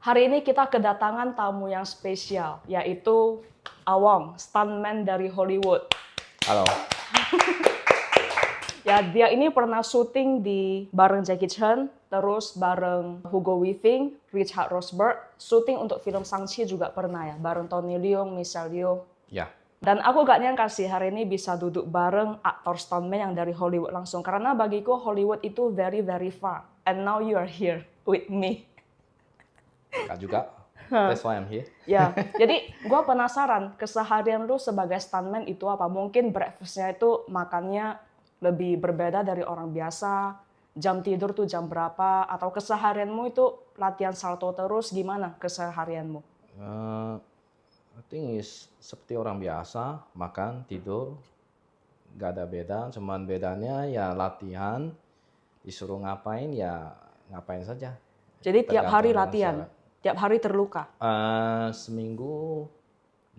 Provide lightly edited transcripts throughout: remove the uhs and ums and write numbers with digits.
Hari ini kita kedatangan tamu yang spesial, yaitu Awong, stuntman dari Hollywood. Halo. Ya, dia ini pernah syuting di bareng Jackie Chan, terus bareng Hugo Weaving, Richard Rosberg, syuting untuk film Shang-Chi juga pernah ya, bareng Tony Leung, Michelle Yeoh. Ya. Dan aku gak nyangka sih hari ini bisa duduk bareng aktor stuntman yang dari Hollywood langsung. Karena bagiku Hollywood itu very very far. And now you are here with me. Enggak juga. That's why I'm here. Ya, jadi gue penasaran keseharian lu sebagai stuntman itu apa? Mungkin breakfastnya itu makannya lebih berbeda dari orang biasa. Jam tidur tuh jam berapa? Atau keseharianmu itu latihan salto terus gimana keseharianmu? I think is seperti orang biasa, makan, tidur, nggak ada beda. Cuman bedanya ya latihan, disuruh ngapain ya ngapain saja. Jadi tiap hari Tergantung dengan latihan, syarat. tiap hari terluka. Seminggu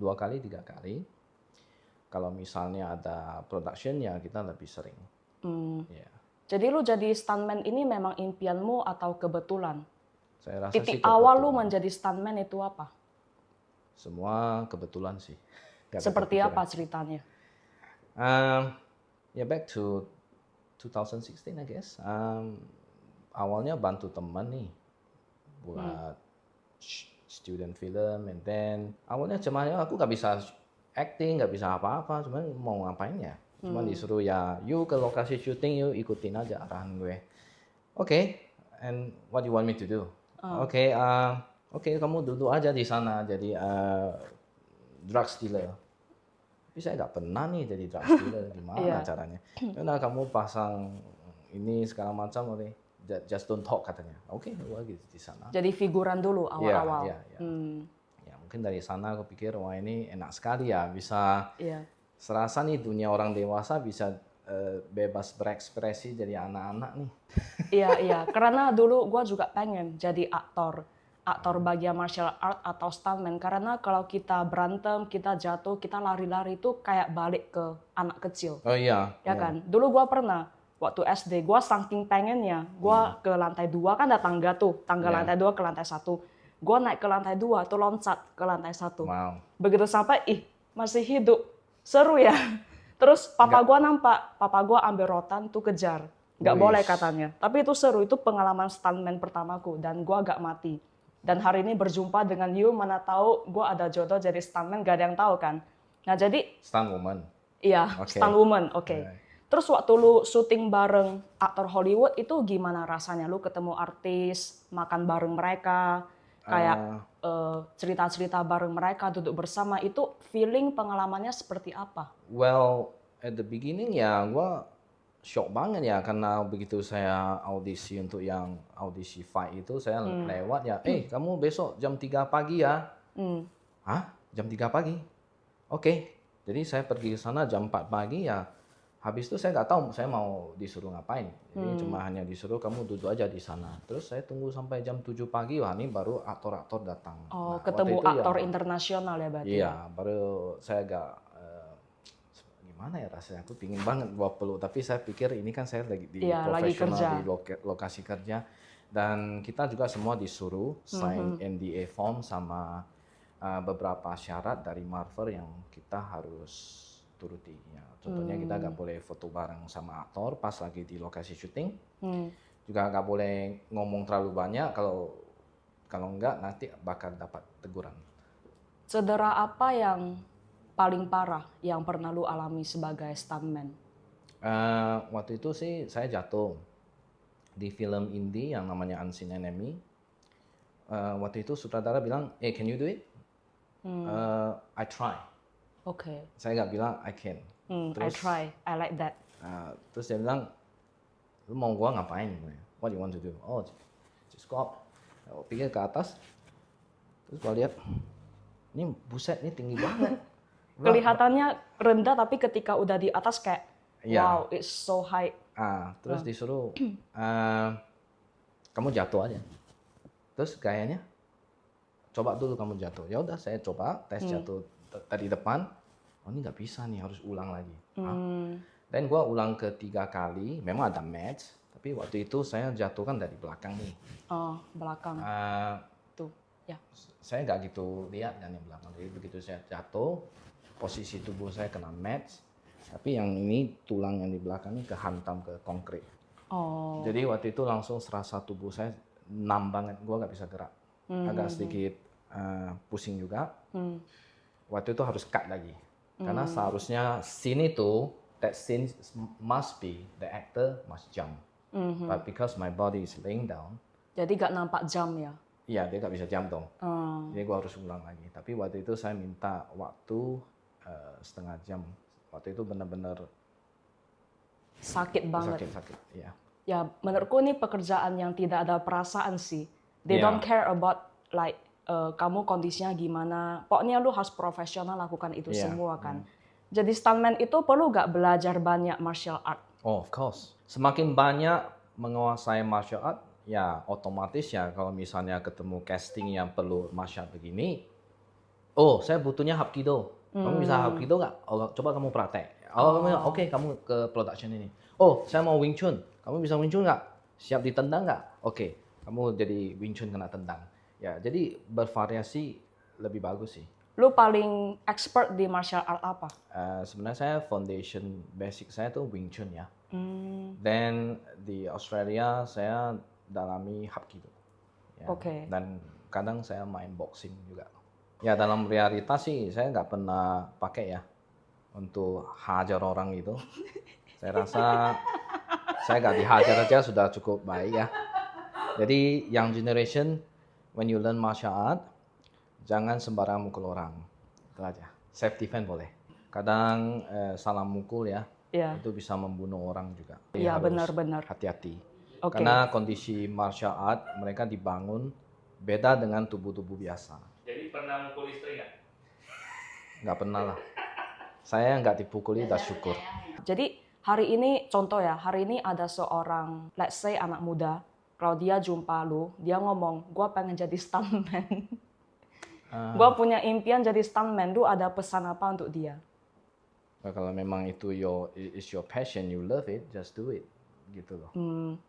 2 kali, 3 kali. Kalau misalnya ada production ya kita lebih sering. Ya. Jadi lu jadi stuntman ini memang impianmu atau kebetulan? Saya rasa Titik sih awal lu kebetulan. menjadi stuntman itu apa? Semua kebetulan sih. Nggak ada Seperti kepikiran. apa ceritanya? Ya back to 2016 I guess. Awalnya bantu teman nih buat student film, and then awalnya cuma ya aku nggak bisa acting, nggak bisa apa-apa, cuman mau ngapain ya? Cuman disuruh ya, yuk ke lokasi syuting, yuk ikutin aja arahan gue. Oke, and what do you want me to do? Oke, kamu duduk aja di sana jadi drug dealer. Tapi saya nggak pernah nih jadi drug dealer, gimana caranya? Nah, kamu pasang ini segala macam, oke. Just don't talk katanya. Oke, gua gitu di sana. Jadi figuran dulu awal-awal. Iya. Ya mungkin dari sana aku pikir wah ini enak sekali ya bisa Iya. serasa nih dunia orang dewasa bisa bebas berekspresi jadi anak-anak nih. Iya. Karena dulu gue juga pengen jadi aktor bagian martial art atau stuntman. Karena kalau kita berantem, kita jatuh, kita lari-lari itu kayak balik ke anak kecil. Oh iya. Ya kan? Dulu gue pernah, waktu SD, gue saking pengennya, gue ke lantai 2, kan ada tangga tuh. Tangga lantai 2 ke lantai 1. Gue naik ke lantai 2, tuh loncat ke lantai 1. Wow. Begitu sampai, masih hidup. Seru ya. Terus papa gue nampak, papa gue ambil rotan tuh kejar. Nggak boleh katanya. Tapi itu seru, itu pengalaman stuntman pertamaku. Dan gue gak mati. Dan hari ini berjumpa dengan you, mana tahu gue ada jodoh jadi stuntman, gak ada yang tahu kan. Nah jadi, Stunt woman. iya, Okay. stunt woman, oke. Terus waktu lu syuting bareng aktor Hollywood, itu gimana rasanya? Lu ketemu artis, makan bareng mereka, kayak cerita-cerita bareng mereka, duduk bersama, itu feeling pengalamannya seperti apa? Well, at the beginning ya gue shock banget ya karena begitu saya audisi untuk yang audisi fight itu saya lewat ya, kamu besok jam 3 pagi ya. Hah? Jam 3 pagi? Oke. Jadi saya pergi ke sana jam 4 pagi ya. Habis itu saya nggak tahu saya mau disuruh ngapain. Jadi cuma hanya disuruh kamu duduk aja di sana. Terus saya tunggu sampai jam 7 pagi, wah ini baru aktor-aktor datang. Oh, Nah, ketemu waktu itu aktor ya, internasional ya berarti? iya, baru saya agak gimana ya rasanya, aku pingin banget bawa peluk, tapi saya pikir ini kan saya lagi di lagi profesional kerja. di lokasi kerja, dan kita juga semua disuruh sign NDA form sama beberapa syarat dari Marvel yang kita harus turuti. Ya, contohnya kita nggak boleh foto bareng sama aktor pas lagi di lokasi syuting, juga nggak boleh ngomong terlalu banyak, kalau nggak nanti bakal dapat teguran. Cedera apa yang paling parah yang pernah lu alami sebagai stuntman? Waktu itu sih saya jatuh di film indie yang namanya Unseen Enemy. Waktu itu sutradara bilang, can you do it? I try. Oke. Saya nggak bilang I can. I try, I like that. Terus dia bilang, lu mau gua ngapain? What do you want to do? Oh, just go up. Pikir ke atas. Terus gua lihat, ini buset, ini tinggi banget. Kelihatannya rendah tapi ketika udah di atas kayak wow, it's so high. Terus disuruh kamu jatuh aja. Terus gayanya coba dulu kamu jatuh. Ya udah saya coba tes jatuh tadi depan. Oh ini nggak bisa nih, harus ulang lagi. Dan gua ulang ke 3 kali. Memang ada match, tapi waktu itu saya jatuh kan dari belakang nih. Oh belakang. Tuh. saya nggak gitu lihat kan yang belakang. Jadi begitu saya jatuh, posisi tubuh saya kena mat, tapi yang ini tulang yang di belakang ini kehantam ke konkrit. Oh. Jadi waktu itu langsung serasa tubuh saya numb banget, gue nggak bisa gerak, agak sedikit pusing juga. Waktu itu harus cut lagi, karena seharusnya scene itu, that scene must be the actor must jump, but because my body is laying down, Jadi gak nampak jam ya? iya dia nggak bisa jump dong. Jadi gue harus ulang lagi. Tapi waktu itu saya minta waktu setengah jam. Waktu itu benar-benar Sakit banget. sakit, ya. Ya, menurutku ini pekerjaan yang tidak ada perasaan sih. They Yeah. don't care about like kamu kondisinya gimana. Pokoknya lu harus profesional lakukan itu Yeah. semua kan. Jadi stuntman itu perlu gak belajar banyak martial art? Oh, of course. Semakin banyak menguasai martial art, ya otomatis ya kalau misalnya ketemu casting yang perlu martial art begini, oh saya butuhnya Hapkido. Kamu bisa Hapkido nggak? Oh, coba kamu praktek. Oh, oke, kamu ke production ini. Oh, saya mau Wing Chun. Kamu bisa Wing Chun nggak? Siap ditendang nggak? Oke, kamu jadi Wing Chun kena tendang. Ya, jadi bervariasi lebih bagus sih. Lu paling expert di martial art apa? Sebenarnya saya foundation basic saya tuh Wing Chun ya. Dan di Australia saya dalami Hapkido. Ya. Oke. Dan kadang saya main boxing juga. Ya dalam realitas sih saya nggak pernah pakai ya untuk hajar orang itu. Saya rasa saya nggak dihajar aja sudah cukup baik ya. Jadi young generation, when you learn martial art, jangan sembarang mukul orang. Itu aja. Self defense boleh. Kadang salah mukul ya, Iya. itu bisa membunuh orang juga. Jadi Iya, harus benar-benar. hati-hati. Oke. Karena kondisi martial art mereka dibangun beda dengan tubuh-tubuh biasa. Jadi pernah mukul istri nggak? Nggak pernah lah. Saya nggak dipukuli, udah syukur. Jadi hari ini contoh ya, hari ini ada seorang, let's say anak muda, kalau dia jumpa lu, dia ngomong, gua pengen jadi stuntman. Gua punya impian jadi stuntman, lu ada pesan apa untuk dia? Nah, kalau memang itu is your passion, you love it, just do it. Gitu loh.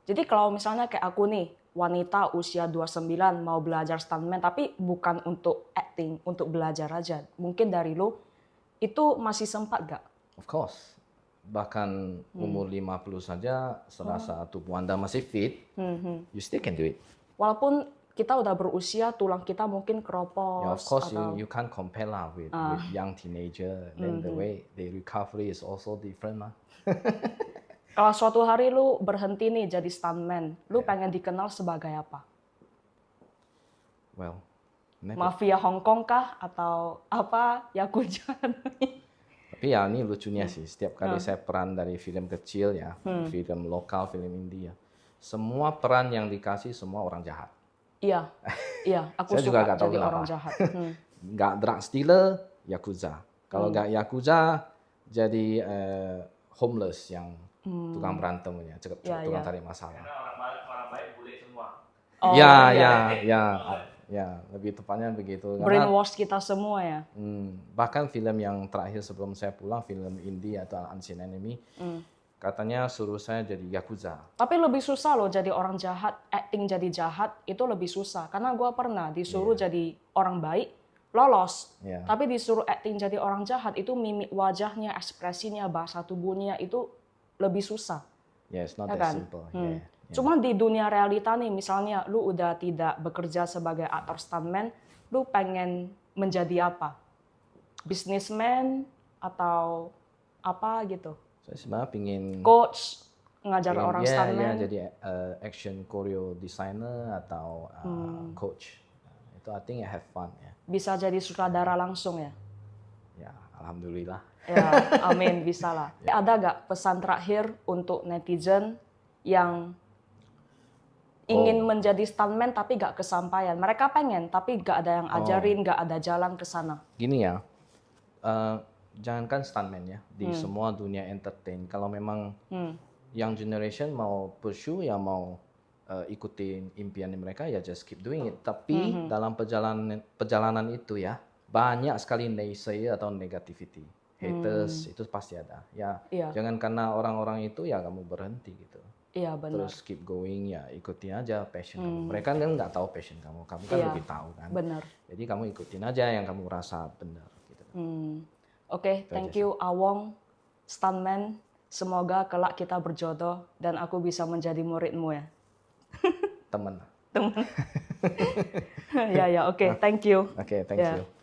Jadi kalau misalnya kayak aku nih, wanita usia 29 mau belajar stuntman, tapi bukan untuk acting, untuk belajar aja. Mungkin dari lu, itu masih sempat gak? Of course. Bahkan umur 50 saja, serasa tubuh Anda masih fit, you still can do it. Walaupun kita udah berusia, tulang kita mungkin keropos. Yeah, of course, atau... you can't compare lah with young teenager. Then the way they recovery is also different lah. Kalau suatu hari lu berhenti nih jadi stuntman, lu pengen dikenal sebagai apa? Well, never. Mafia Hong Kong kah? Atau apa? Yakuza? Tapi ya ini lucunya sih, setiap kali saya peran dari film kecil ya, film lokal, film India, semua peran yang dikasih semua orang jahat. Iya, iya. Aku Saya juga suka nggak tahu jadi kenapa. orang jahat. Nggak drug stealer, Yakuza. Kalau nggak Yakuza, jadi homeless yang tukang berantemnya, tukang tarik masalah. Karena orang baik bule semua. Oh, Ya, iya. ya, lebih tepatnya begitu. Karena Brainwash kita semua ya. bahkan film yang terakhir sebelum saya pulang, film India atau Unseen Enemy, katanya suruh saya jadi Yakuza. Tapi lebih susah loh jadi orang jahat, acting jadi jahat itu lebih susah. Karena gue pernah disuruh jadi orang baik, lolos. Iya. Tapi disuruh acting jadi orang jahat itu mimik wajahnya, ekspresinya, bahasa tubuhnya itu lebih susah. Yeah, it's not Ya that kan? simple. Yeah. Cuma di dunia realita nih, misalnya lu udah tidak bekerja sebagai aktor stuntman, lu pengen menjadi apa? Businessman atau apa gitu? Saya sebenarnya pingin Coach, ngajar orang stuntman? jadi action choreo designer atau coach. Itu I think I have fun ya. Bisa jadi sutradara langsung ya? Ya, alhamdulillah. Ya, amin, bisa lah. Ada gak pesan terakhir untuk netizen yang ingin menjadi stuntman tapi gak kesampaian? Mereka pengen, tapi gak ada yang ajarin, gak ada jalan ke sana. Gini ya, jangankan stuntman ya, di semua dunia entertain. Kalau memang young generation mau pursue, ya mau ikutin impian mereka, ya just keep doing it. Tapi dalam perjalanan itu ya, banyak sekali naysayer atau negativity. Haters itu pasti ada. Ya, Iya. jangan karena orang-orang itu ya kamu berhenti gitu. Iya, benar. Terus keep going ya, ikutin aja passion kamu. Mereka kan nggak tahu passion kamu kan Iya. lebih tahu kan. Benar. Jadi kamu ikutin aja yang kamu rasa benar. Gitu. Oke, Itu thank aja you Awong, stuntman. Semoga kelak kita berjodoh dan aku bisa menjadi muridmu ya. Temen. Ya, oke, thank you. Oke, thank Ya. you.